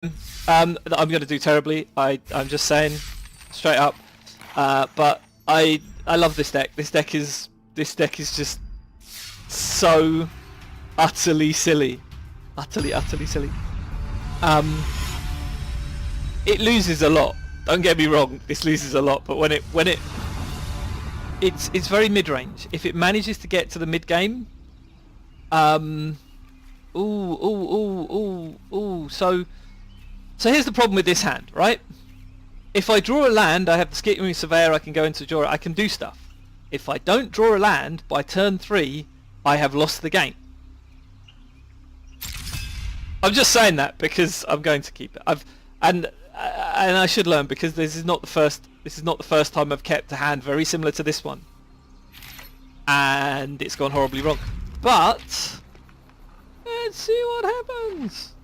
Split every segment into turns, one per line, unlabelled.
that I'm going to do terribly. I'm just saying, straight up. But I love this deck. This deck is just so utterly silly, utterly silly. It loses a lot. Don't get me wrong. This loses a lot, but it's very mid-range. If it manages to get to the mid-game, So here's the problem with this hand, right? If I draw a land, I have the Skittering Surveyor, I can go into draw it, I can do stuff. If I don't draw a land by turn 3, I have lost the game. I'm just saying that because I'm going to keep it. And I should learn, because this is not the first time I've kept a hand very similar to this one, and it's gone horribly wrong. But let's see what happens.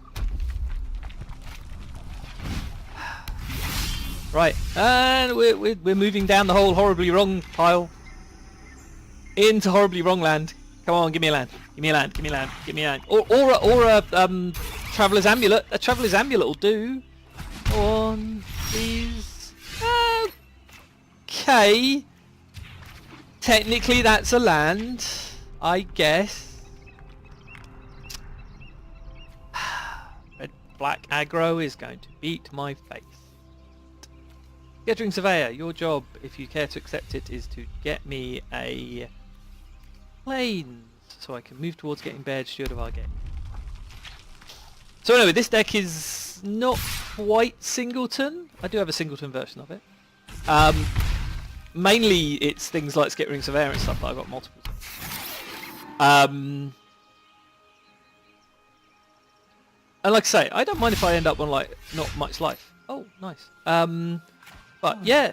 Right, and we're moving down the whole horribly wrong pile into horribly wrong land. Come on, give me a land. Give me a land. Give me a land. Give me a land. Or a Traveler's Amulet. A Traveler's Amulet will do. Go on, please. Okay. Technically, that's a land, I guess. Red black aggro is going to beat my face. Skittering Surveyor, your job, if you care to accept it, is to get me a plains, so I can move towards getting Baird, Steward of Argate. So anyway, this deck is not quite Singleton. I do have a Singleton version of it. Mainly it's things like Skittering Surveyor and stuff that I've got multiple of. And like I say, I don't mind if I end up on like not much life. Oh, nice. But yeah.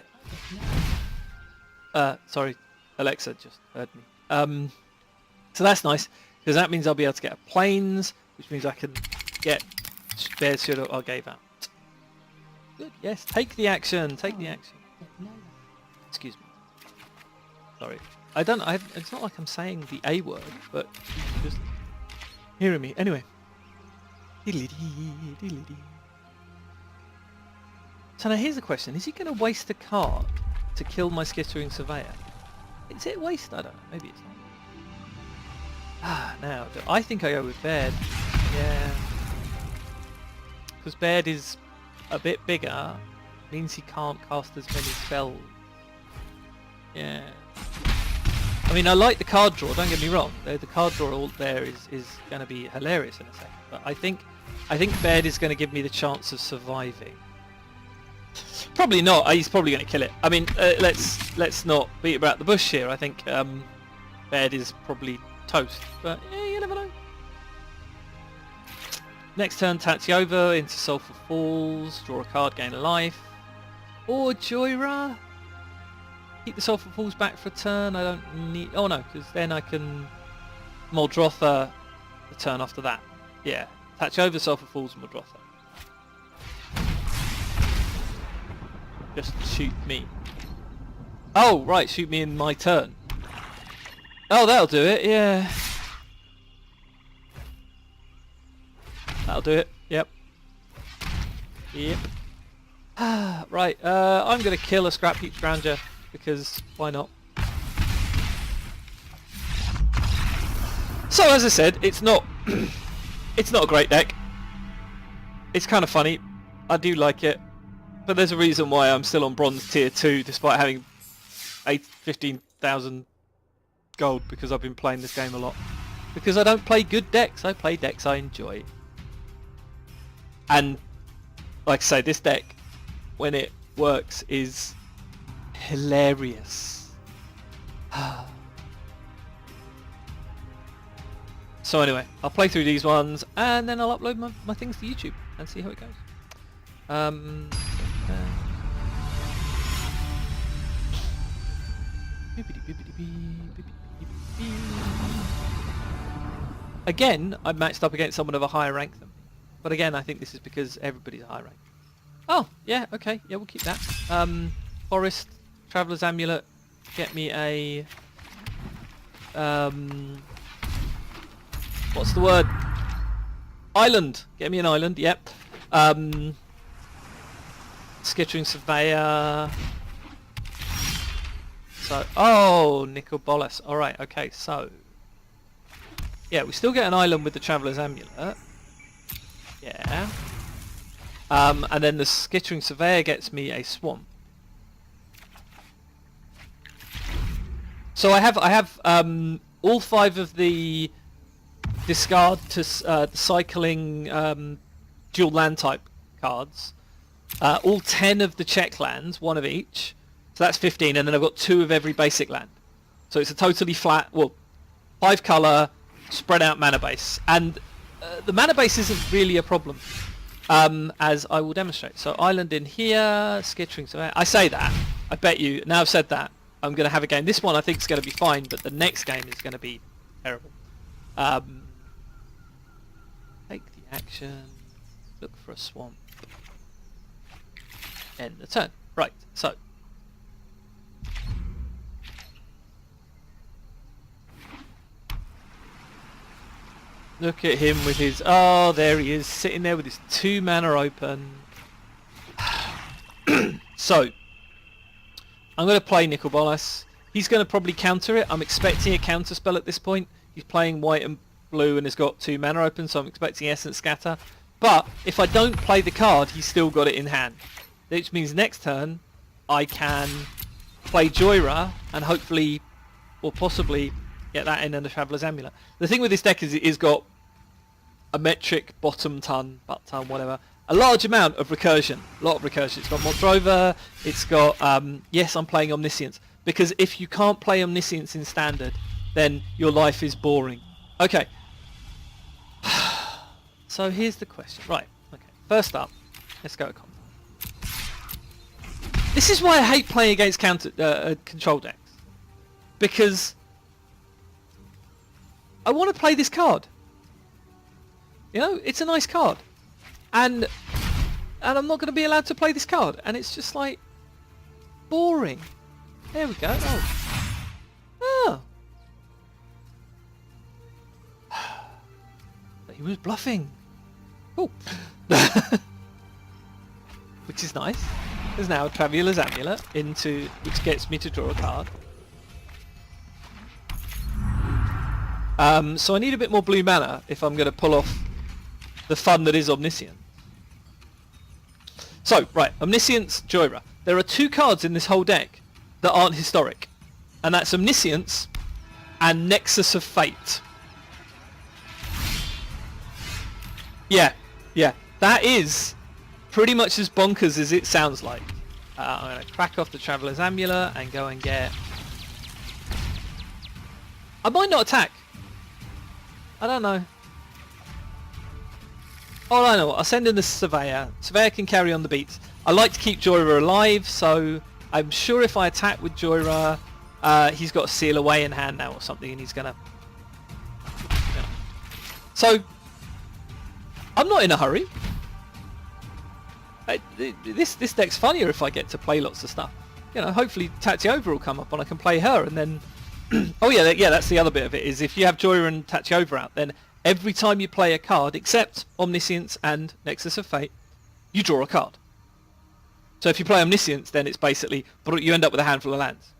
Sorry, Alexa just heard me. So that's nice, because that means I'll be able to get a plains, which means I can get Baird, Steward of Argate out. Good, yes, take the action, take the action. Excuse me. Sorry. It's not like I'm saying the A word, but just hearing me. Anyway. So now here's the question. Is he going to waste a card to kill my Skittering Surveyor? Is it waste? I don't know. Maybe it's not. Now, I think I go with Baird. Yeah. Because Baird is a bit bigger. Means he can't cast as many spells. Yeah. I mean, I like the card draw, don't get me wrong. The card draw all there is going to be hilarious in a second. But I think Baird is going to give me the chance of surviving. Probably not. He's probably going to kill it. I mean, let's not beat about the bush here. I think Baird is probably toast. But yeah, you never know. Next turn, Tatsy over into Sulphur Falls. Draw a card, gain a life. Or Joyra. Keep the Sulphur Falls back for a turn. I don't need... Oh no, because then I can Muldrotha the turn after that. Yeah. Tatch over Sulphur Falls and Muldrotha. Just shoot me. Oh, right, shoot me in my turn. Oh, that'll do it, yeah. That'll do it, yep. Yep. Right, I'm going to kill a Scrap Heap Scrounger, because why not? So, as I said, it's not it's not a great deck. It's kind of funny. I do like it. But there's a reason why I'm still on Bronze Tier 2, despite having 15,000 gold, because I've been playing this game a lot. Because I don't play good decks, I play decks I enjoy. And, like I say, this deck, when it works, is hilarious. So anyway, I'll play through these ones, and then I'll upload my things to YouTube, and see how it goes. Again, I matched up against someone of a higher rank than me. But again, I think this is because everybody's a high rank. Oh, yeah, okay, yeah, we'll keep that. Forest, Traveler's Amulet, get me a... what's the word? Island! Get me an island, yep. Skittering Surveyor. So, oh, Nicol Bolas. Alright, okay, so. Yeah, we still get an island with the Traveller's Amulet. Yeah. And then the Skittering Surveyor gets me a swamp. So I have all 5 of the discard to the cycling dual land type cards. All 10 of the check lands, 1 of each. So that's 15, and then I've got 2 of every basic land. So it's a totally flat, well, 5 colour, spread out mana base. And the mana base isn't really a problem, as I will demonstrate. So island in here, Skittering Surveyor. I say that, I bet you, now I've said that, I'm going to have a game. This one I think is going to be fine, but the next game is going to be terrible. Take the action, look for a swamp, end the turn. Right, so. Look at him with his, oh there he is, sitting there with his 2 mana open. So, I'm going to play Nicol Bolas. He's going to probably counter it. I'm expecting a counter spell at this point. He's playing white and blue and has got 2 mana open, so I'm expecting Essence Scatter. But if I don't play the card, he's still got it in hand. Which means next turn, I can play Jhoira and hopefully, or possibly, get that in and the Traveller's Amulet. The thing with this deck is it has got a metric, bottom ton, butt ton, whatever. A large amount of recursion. A lot of recursion. It's got Moldrava, it's got, yes, I'm playing Omniscience. Because if you can't play Omniscience in Standard, then your life is boring. Okay. So here's the question. Right, okay. First up, let's go to combat. This is why I hate playing against control decks. Because I want to play this card. You know, it's a nice card. And I'm not going to be allowed to play this card. And it's just like boring. There we go. Oh. But he was bluffing. Cool. Which is nice. There's now a Traveller's Amulet into which gets me to draw a card. So I need a bit more blue mana if I'm going to pull off the fun that is Omniscience. So, right, Omniscience, Jhoira. There are 2 cards in this whole deck that aren't historic. And that's Omniscience and Nexus of Fate. Yeah. That is pretty much as bonkers as it sounds like. I'm going to crack off the Traveller's Amulet and go and get... I might not attack. I don't know. Oh, I know what. I'll send in the Surveyor. Surveyor can carry on the beats. I like to keep Jhoira alive, so I'm sure if I attack with Jhoira, he's got a Seal Away in hand now or something, and he's gonna... So, I'm not in a hurry. This deck's funnier if I get to play lots of stuff. You know, hopefully Tatyova will come up and I can play her, and then... oh yeah, that's the other bit of it, is if you have Jhoira and Tatyova out, then every time you play a card, except Omniscience and Nexus of Fate, you draw a card. So if you play Omniscience, then it's basically, you end up with a handful of lands.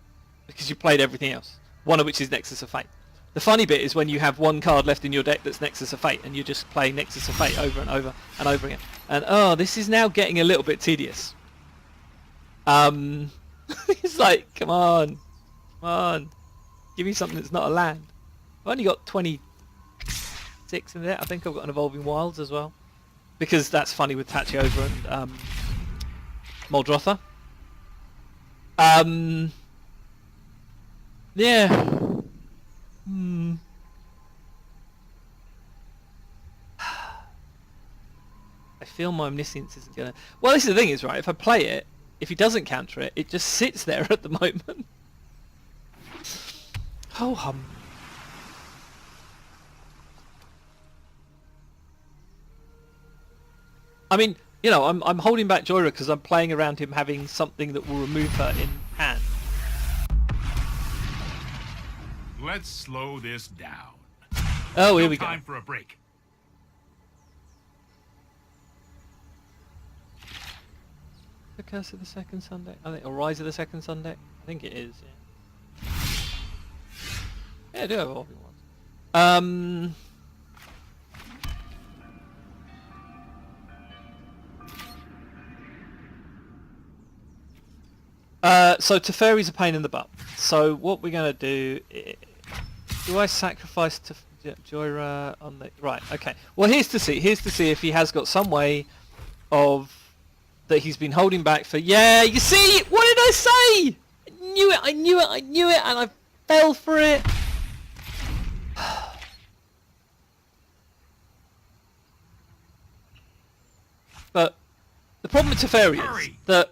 Because you played everything else. One of which is Nexus of Fate. The funny bit is when you have 1 card left in your deck that's Nexus of Fate, and you're just playing Nexus of Fate over and over and over again. And oh, this is now getting a little bit tedious. It's like, come on. Give me something that's not a land. I've only got 26 in there. I think I've got an Evolving Wilds as well. Because that's funny with Tatyova and Muldrotha. Yeah. I feel my Omniscience isn't gonna... Well, this is the thing is, right, if I play it, if he doesn't counter it, it just sits there at the moment. Ho hum. I mean, you know, I'm holding back Jhoira because I'm playing around him having something that will remove her in hand.
Let's slow this down.
Oh, here we go.
Time for a break.
The Curse of the Second Sunday? I think, or Rise of the Second Sunday? I think it is, yeah. Yeah, I do have evolving ones. So Teferi's a pain in the butt. So what we're going to do is... Do I sacrifice Joyra on the... Right, okay. Well, here's to see if he has got some way of... That he's been holding back for... Yeah, you see? What did I say? I knew it, and I fell for it. But the problem with Teferi is that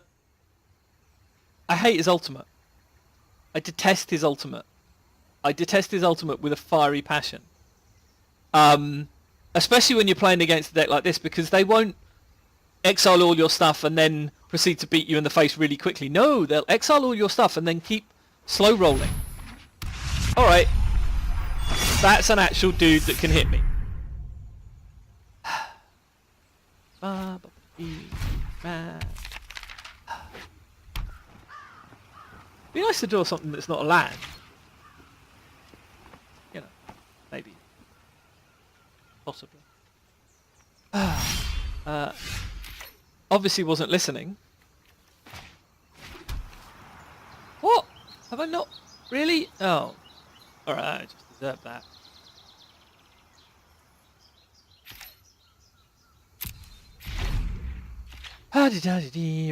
I hate his ultimate. I detest his ultimate. I detest his ultimate with a fiery passion. Especially when you're playing against a deck like this, because they won't exile all your stuff and then proceed to beat you in the face really quickly. No, they'll exile all your stuff and then keep slow rolling. Alright. That's an actual dude that can hit me. Be nice to draw something that's not a land. You know, maybe. Possibly. Obviously wasn't listening. What? Have I not? Really? Oh. Alright, I just deserve that.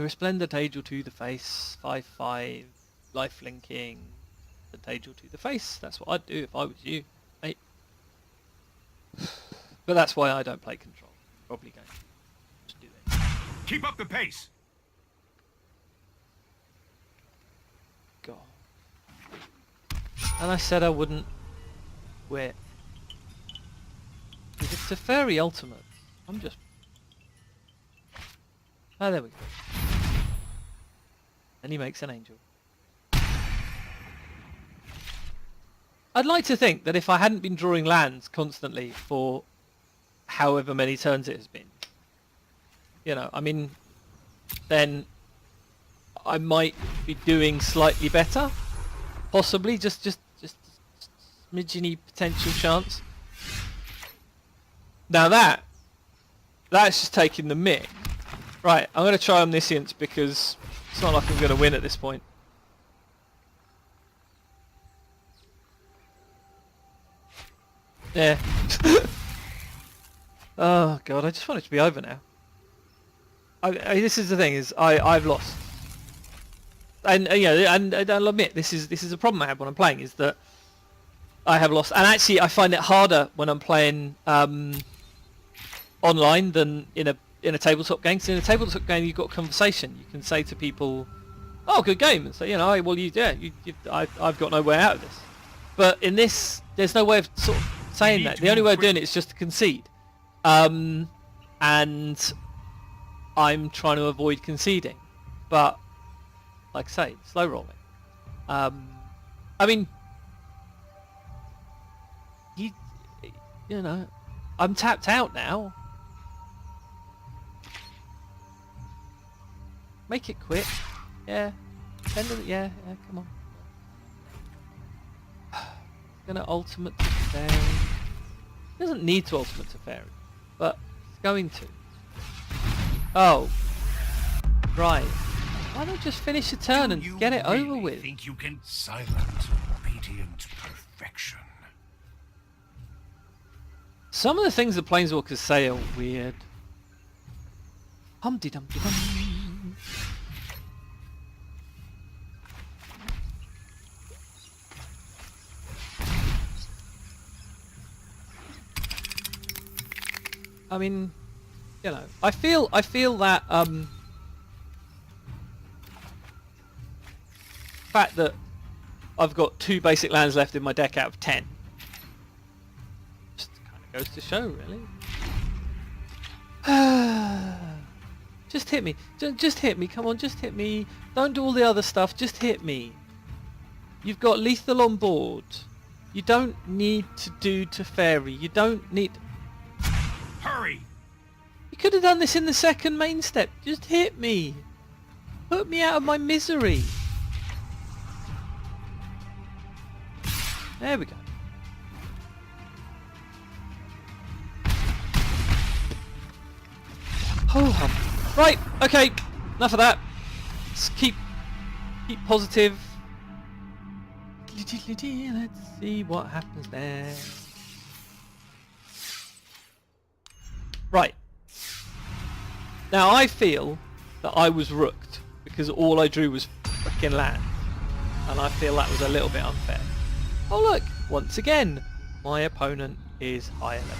Resplendent Angel to the face. 5/5. Life linking. The Angel to the face. That's what I'd do if I was you, mate. But that's why I don't play control. Probably going to just do it.
Keep up the pace.
God. And I said I wouldn't quit. If it's a fairy ultimate, I'm just... Ah, there we go. And he makes an angel. I'd like to think that if I hadn't been drawing lands constantly for however many turns it has been, you know, I mean, then I might be doing slightly better. Possibly, just smidgeny potential chance. Now that's just taking the mick. Right, I'm going to try Omniscience because it's not like I'm going to win at this point. Yeah. Oh god, I just want it to be over now. This is the thing, is I've lost. And and I'll admit this is a problem I have when I'm playing, is that I have lost. And actually I find it harder when I'm playing online than in a tabletop game. Because in a tabletop game you've got a conversation. You can say to people, "Oh, good game," and say, you know, "Well, I've got no way out of this." But in this, there's no way of sort of saying that. The only way of doing it is just to concede. And I'm trying to avoid conceding. But, like I say, slow rolling. I mean, you know, I'm tapped out now. Make it quick. Yeah. Yeah, come on. Gonna ultimate Teferi. Doesn't need to ultimate Teferi, but it's going to. Oh, right. Why don't just finish the turn and get it over with?
Think you can silent, obedient perfection?
Some of the things that Planeswalkers say are weird. Humpty Dumpty Dum. I mean, you know, I feel that fact that I've got 2 basic lands left in my deck out of 10 just kind of goes to show, really. Just hit me. Just hit me. Come on, just hit me. Don't do all the other stuff. Just hit me. You've got lethal on board. You don't need to do Teferi. You don't need...
Hurry!
You could have done this in the second main step. Just hit me. Put me out of my misery. There we go. Oh, right, okay, enough of that. Let's keep positive. Let's see what happens there. Right. Now I feel that I was rooked because all I drew was frickin' land. And I feel that was a little bit unfair. Oh look, once again, my opponent is higher level.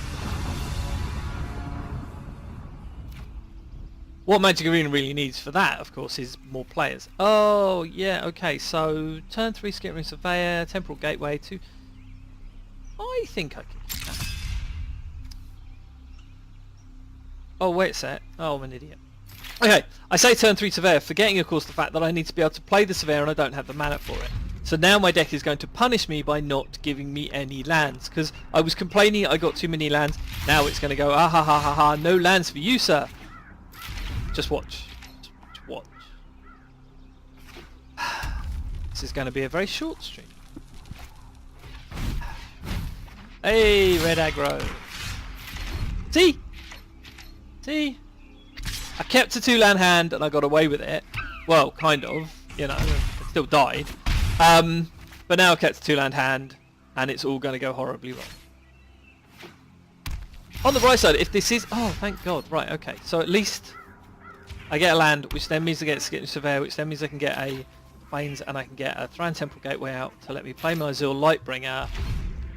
What Magic Arena really needs for that, of course, is more players. Oh, yeah, okay, so turn 3 Skittering Surveyor, Temporal Gateway 2. I think I can do that. Oh, wait a sec. Oh, I'm an idiot. Okay, I say turn 3 Surveyor, forgetting, of course, the fact that I need to be able to play the Surveyor and I don't have the mana for it. So now my deck is going to punish me by not giving me any lands, because I was complaining I got too many lands. Now it's going to go, ah ha ha ha ha, no lands for you, sir. Just watch. Just watch. This is going to be a very short stream. Hey, red aggro. See? See? I kept a 2-land hand and I got away with it. Well, kind of. You know, I still died. But now I kept a 2-land hand and it's all going to go horribly wrong. On the bright side, if this is... Oh, thank God. Right, okay. So at least... I get a land, which then means I get Skittering Surveyor, which then means I can get a Plains and I can get a Thran Temporal Gateway out to let me play my Azul Lightbringer,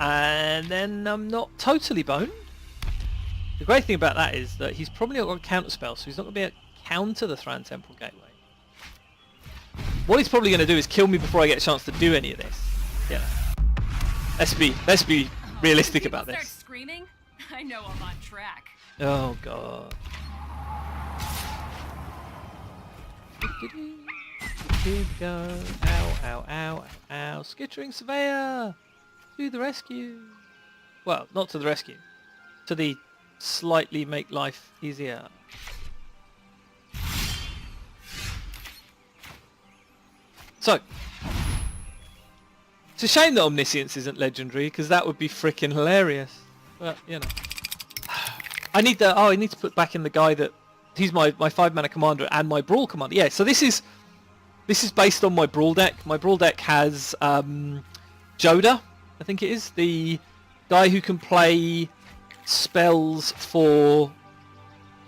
and then I'm not totally boned. The great thing about that is that he's probably not got a counter spell, so he's not going to be able to counter the Thran Temporal Gateway. What he's probably going to do is kill me before I get a chance to do any of this. Yeah. Let's be realistic about this.
Start screaming? I know I'm on track.
Oh God. Here we go. Ow, ow, ow, ow, ow. Skittering Surveyor! To the rescue! Well, not to the rescue. To the slightly make life easier. So. It's a shame that Omniscience isn't legendary, because that would be frickin' hilarious. But, you know. I need the... Oh, I need to put back in the guy that... He's my 5-mana commander and my Brawl commander. Yeah, so this is based on my Brawl deck. My Brawl deck has Joda, I think it is, the guy who can play spells for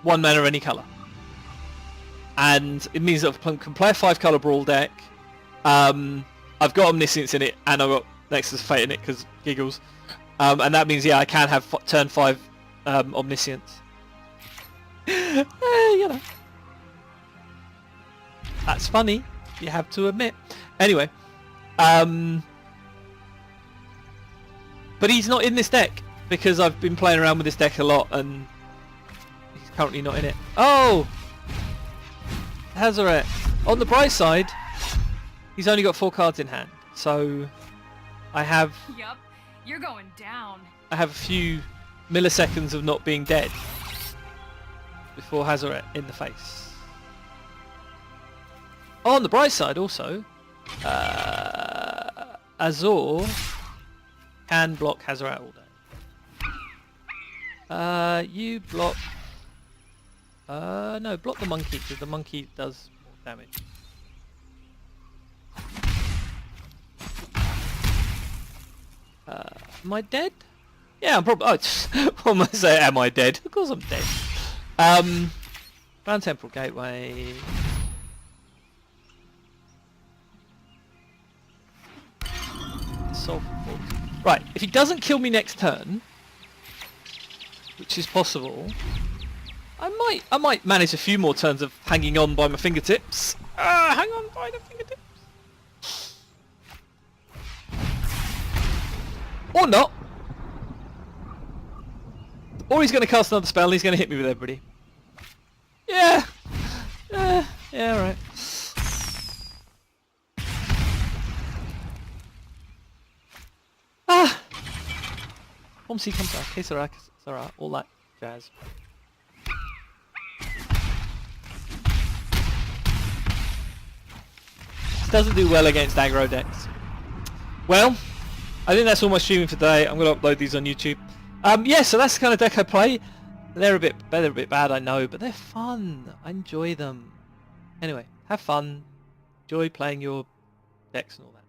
1 mana any colour. And it means that I can play a 5-colour Brawl deck. I've got Omniscience in it and I've got Nexus of Fate in it because giggles. And that means, yeah, I can have turn 5 Omniscience. You know. That's funny, you have to admit. Anyway. But he's not in this deck because I've been playing around with this deck a lot and he's currently not in it. Oh! Hazoret. On the bright side, he's only got 4 cards in hand. So I have...
Yup, you're going down.
I have a few milliseconds of not being dead before Hazoret in the face. On the bright side also, Azor can block Hazoret all day. You block... no, block the monkey because the monkey does more damage. Am I dead? Yeah, I'm probably... Oh, what am I saying? Am I dead? Of course I'm dead. Thran Temporal Gateway. Right, if he doesn't kill me next turn, which is possible, I might manage a few more turns of hanging on by my fingertips. Hang on by the fingertips. Or not. Or he's going to cast another spell and he's going to hit me with everybody. Yeah. Yeah, right. Pomsey comes out, Kesara, all that jazz. doesn't do well against aggro decks. Well, I think that's all my streaming for today. I'm going to upload these on YouTube. Yeah, so that's the kind of deck I play. They're a bit bad, I know, but they're fun. I enjoy them. Anyway, have fun. Enjoy playing your decks and all that.